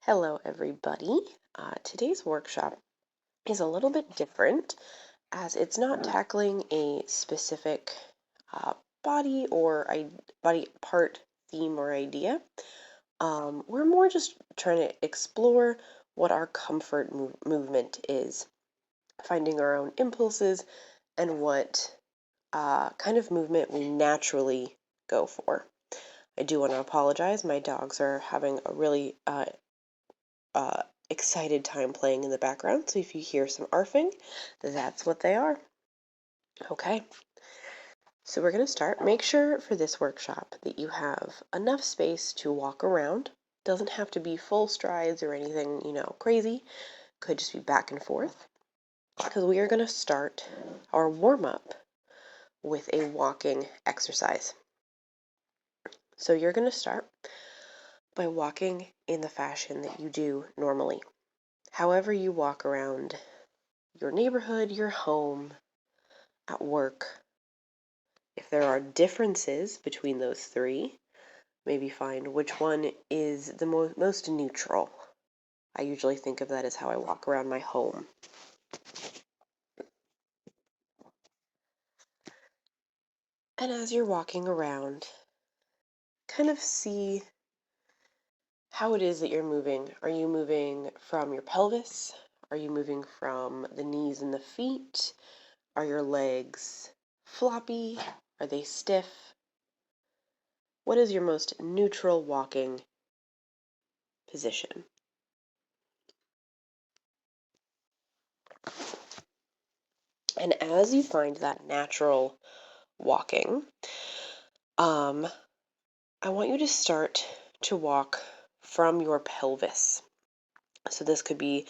Hello, everybody. Today's workshop is a little bit different as it's not tackling a specific uh, body or body part theme or idea. We're more just trying to explore what our comfort movement is, finding our own impulses and what kind of movement we naturally go for. I do want to apologize. My dogs are having a really uh, excited time playing in the background. So if you hear some arfing, that's what they are. Okay, so we're going to start. Make sure for this workshop that you have enough space to walk around. Doesn't have to be full strides or anything, crazy. Could just be back and forth. Because we are going to start our warm up with a walking exercise. So you're going to start by walking in the fashion that you do normally. However you walk around your neighborhood, your home, at work. If there are differences between those three, maybe find which one is the most neutral. I usually think of that as how I walk around my home. And as you're walking around, kind of see how it is that you're moving. Are you moving from your pelvis? Are you moving from the knees and the feet? Are your legs floppy? Are they stiff? What is your most neutral walking position? And as you find that natural walking, I want you to start to walk from your pelvis. So this could be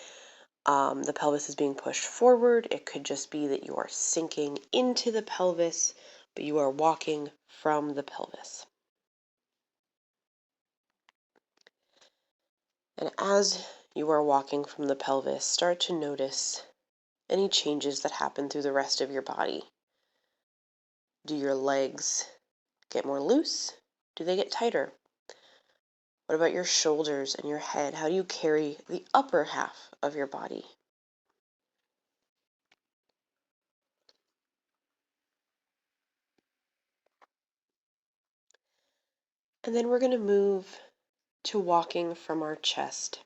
the pelvis is being pushed forward. It could just be that you are sinking into the pelvis, but you are walking from the pelvis. And as you are walking from the pelvis, start to notice any changes that happen through the rest of your body. Do your legs get more loose? Do they get tighter? What about your shoulders and your head? How do you carry the upper half of your body? And then we're going to move to walking from our chest.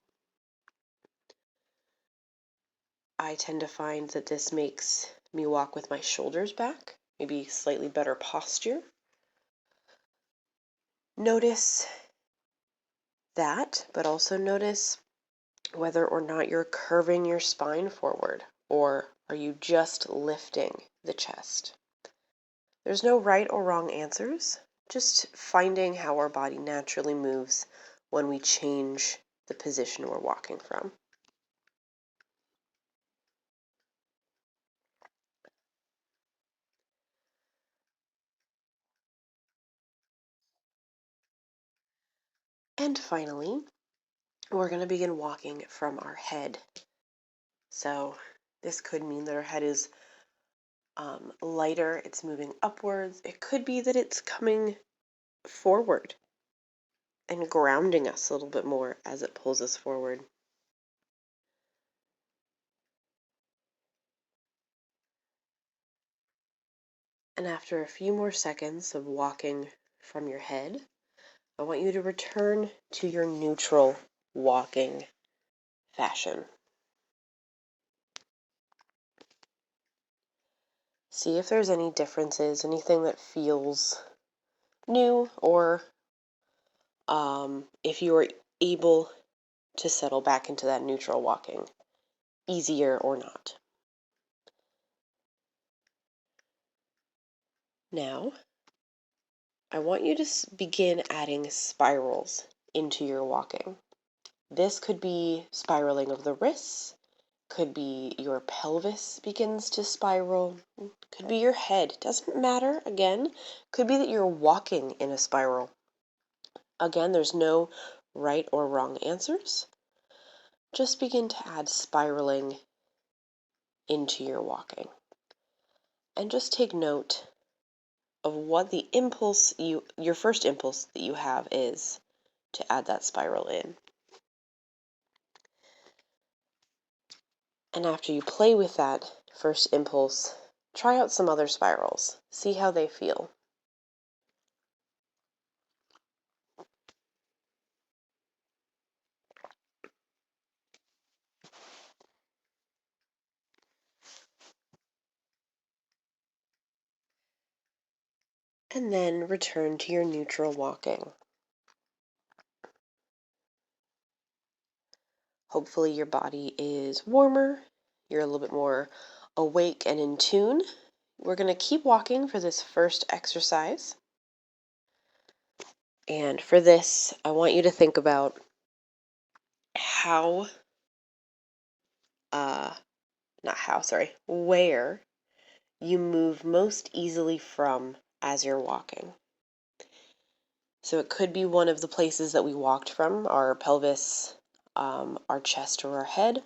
I tend to find that this makes me walk with my shoulders back, maybe slightly better posture. Notice that, but also notice whether or not you're curving your spine forward, or are you just lifting the chest? There's no right or wrong answers, just finding how our body naturally moves when we change the position we're walking from. And finally, we're going to begin walking from our head. So this could mean that our head is lighter, it's moving upwards. It could be that it's coming forward and grounding us a little bit more as it pulls us forward. And after a few more seconds of walking from your head, I want you to return to your neutral walking fashion. See if there's any differences, anything that feels new, or if you are able to settle back into that neutral walking, easier or not. Now, I want you to begin adding spirals into your walking. This could be spiraling of the wrists, could be your pelvis begins to spiral, could be your head. Doesn't matter, again. Could be that you're walking in a spiral. Again, there's no right or wrong answers. Just begin to add spiraling into your walking. And just take note of what the your first impulse that you have is to add that spiral in. And after you play with that first impulse, try out some other spirals. See how they feel. And then return to your neutral walking. Hopefully your body is warmer, you're a little bit more awake and in tune. We're going to keep walking for this first exercise. And for this, I want you to think about how, where you move most easily from as you're walking. So it could be one of the places that we walked from, our pelvis, our chest, or our head.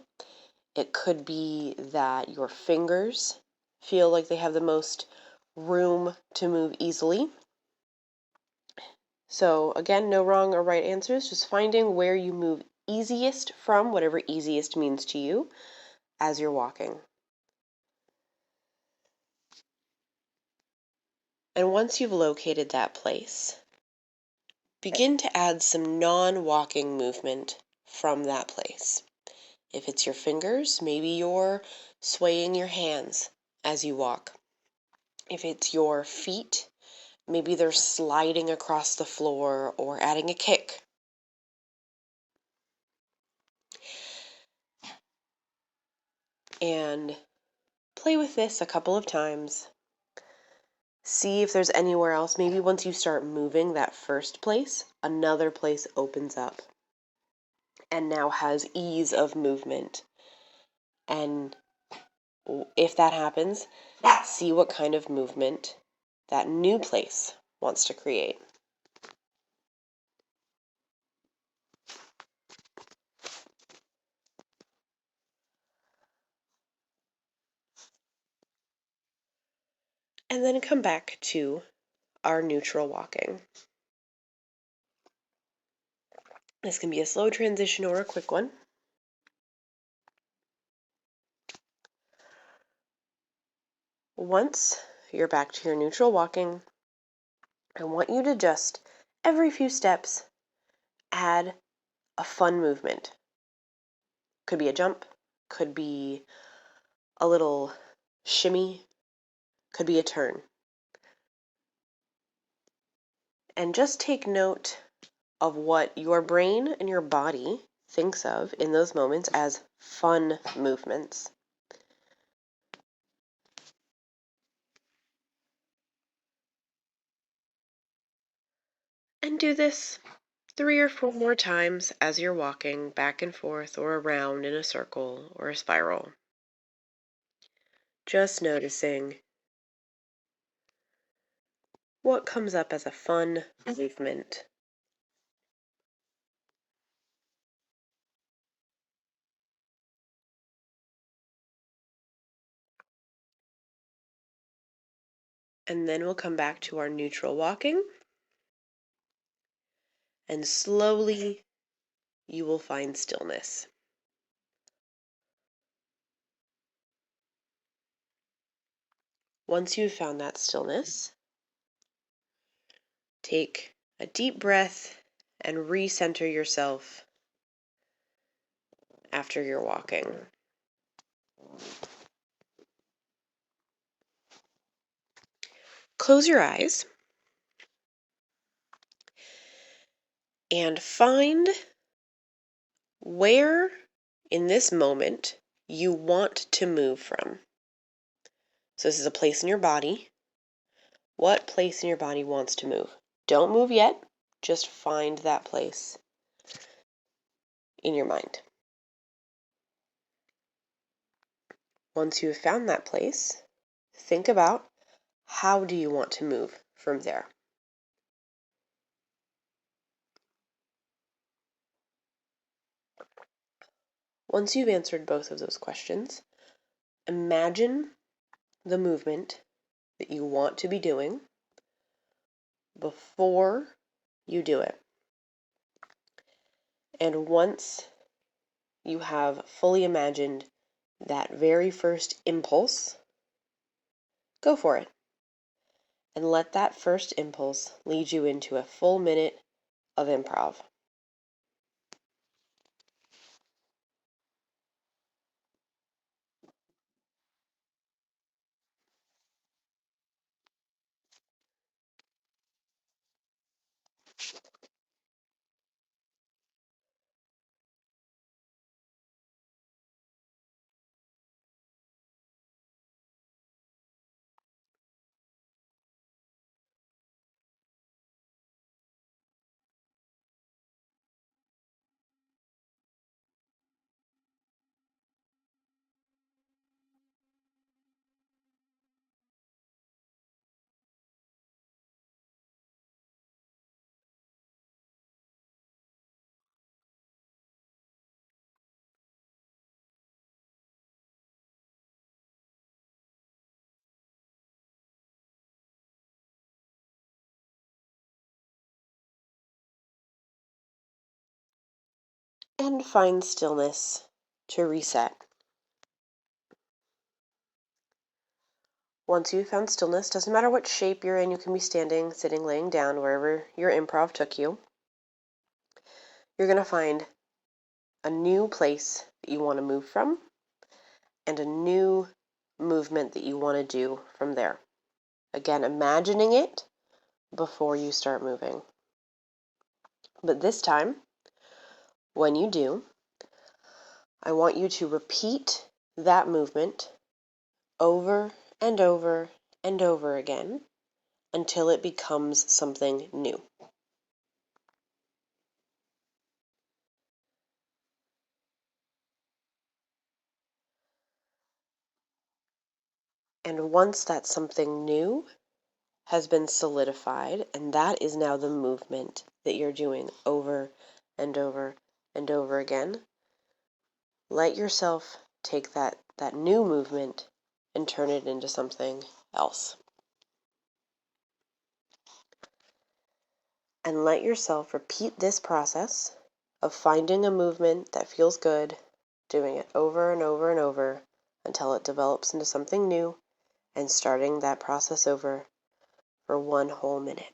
It could be that your fingers feel like they have the most room to move easily. So again, no wrong or right answers, just finding where you move easiest from, whatever easiest means to you, as you're walking. And once you've located that place, begin to add some non-walking movement from that place. If it's your fingers, maybe you're swaying your hands as you walk. If it's your feet, maybe they're sliding across the floor or adding a kick. And play with this a couple of times. See if there's anywhere else. Maybe once you start moving that first place, another place opens up and now has ease of movement. And if that happens, see what kind of movement that new place wants to create. And then come back to our neutral walking. This can be a slow transition or a quick one. Once you're back to your neutral walking, I want you to just, every few steps, add a fun movement. Could be a jump, could be a little shimmy, could be a turn. And just take note of what your brain and your body thinks of in those moments as fun movements. And do this 3 or 4 more times as you're walking back and forth or around in a circle or a spiral. Just noticing what comes up as a fun movement. And then we'll come back to our neutral walking. And slowly you will find stillness. Once you've found that stillness, take a deep breath and recenter yourself after you're walking. Close your eyes and find where in this moment you want to move from. So this is a place in your body. What place in your body wants to move? Don't move yet. Just find that place in your mind. Once you have found that place, think about how do you want to move from there. Once you've answered both of those questions, imagine the movement that you want to be doing before you do it. And once you have fully imagined that very first impulse, go for it. And let that first impulse lead you into a full minute of improv. And find stillness to reset. Once you've found stillness, doesn't matter what shape you're in, you can be standing, sitting, laying down, wherever your improv took you. You're going to find a new place that you want to move from and a new movement that you want to do from there. Again, imagining it before you start moving. But this time, when you do, I want you to repeat that movement over and over and over again until it becomes something new. And once that something new has been solidified, and that is now the movement that you're doing over and over and over again, let yourself take that new movement and turn it into something else. And let yourself repeat this process of finding a movement that feels good, doing it over and over and over until it develops into something new, and starting that process over for 1 whole minute.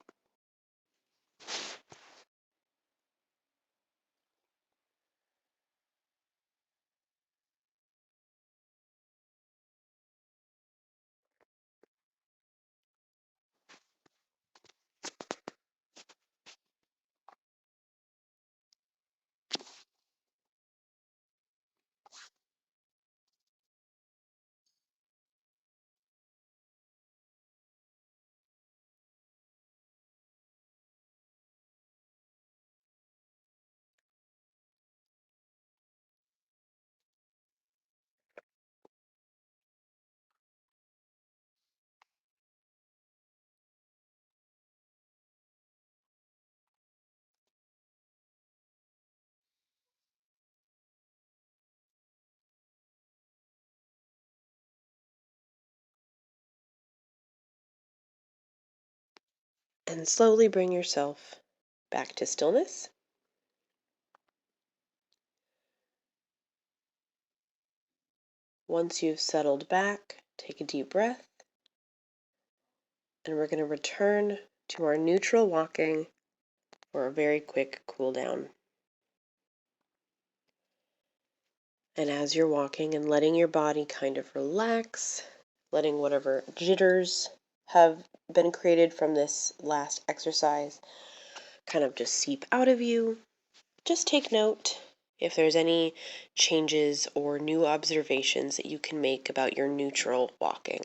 And slowly bring yourself back to stillness. Once you've settled back, take a deep breath, and we're going to return to our neutral walking for a very quick cool down. And as you're walking and letting your body kind of relax, letting whatever jitters have been created from this last exercise kind of just seep out of you, just take note if there's any changes or new observations that you can make about your neutral walking.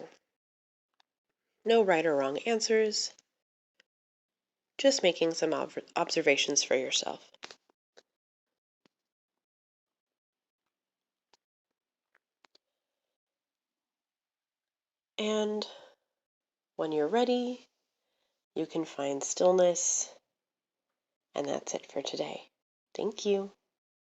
No right or wrong answers, just making some observations for yourself. And when you're ready, you can find stillness, and that's it for today. Thank you.